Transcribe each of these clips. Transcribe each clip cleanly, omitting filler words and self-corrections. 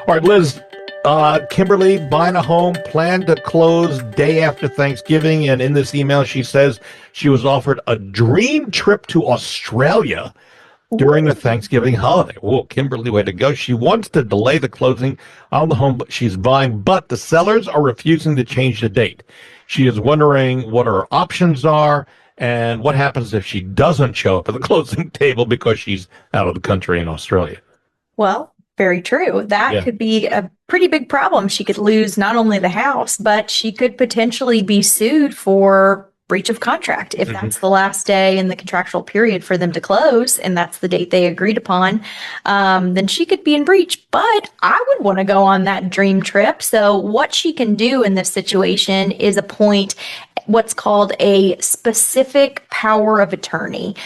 All right, Liz, Kimberly buying a home, planned to close day after Thanksgiving. And in this email, she says she was offered a dream trip to Australia during the Thanksgiving holiday. Whoa, Kimberly, way to go. She wants to delay the closing on the home she's buying, but the sellers are refusing to change the date. She is wondering what her options are and what happens if she doesn't show up at the closing table because she's out of the country in Australia. Well, very true. That Yeah. could be a pretty big problem. She could lose not only the house, but she could potentially be sued for breach of contract if Mhm. that's the last day in the contractual period for them to close and that's the date they agreed upon. Then she could be in breach. But I would want to go on that dream trip. So what she can do in this situation is appoint what's called a specific power of attorney.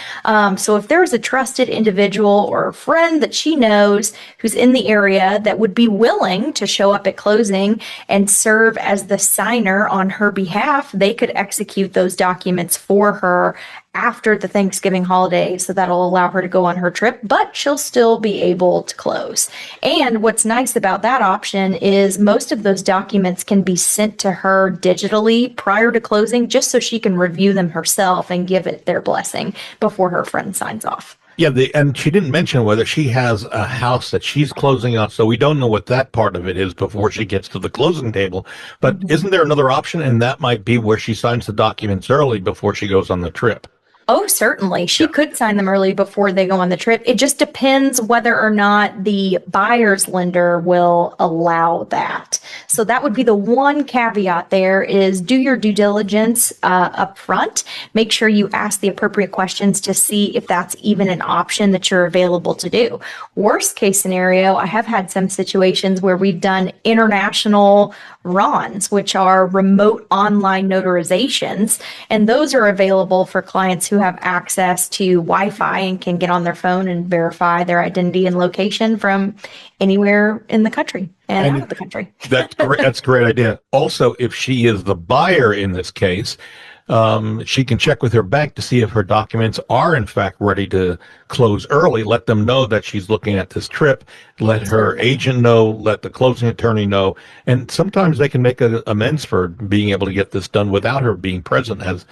So if there's a trusted individual or a friend that she knows who's in the area that would be willing to show up at closing and serve as the signer on her behalf, they could execute those documents for her after the Thanksgiving holiday. So that'll allow her to go on her trip, but she'll still be able to close. And what's nice about that option is most of those documents can be sent to her digitally prior to closing, just so she can review them herself and give it their blessing before her friend signs off. Yeah, and she didn't mention whether she has a house that she's closing on, so we don't know what that part of it is before she gets to the closing table. But isn't there another option? And that might be where she signs the documents early before she goes on the trip. Oh, certainly. She Yeah. could sign them early before they go on the trip. It just depends whether or not the buyer's lender will allow that. So that would be the one caveat there is do your due diligence up front. Make sure you ask the appropriate questions to see if that's even an option that you're available to do. Worst case scenario, I have had some situations where we've done international RONs, which are remote online notarizations, and those are available for clients who have access to Wi-Fi and can get on their phone and verify their identity and location from anywhere in the country and out of the country. That's great. That's a great idea. Also, if she is the buyer in this case, she can check with her bank to see if her documents are in fact ready to close early. Let them know that she's looking at this trip. Let her agent know. Let the closing attorney know. And sometimes they can make amends for being able to get this done without her being present, as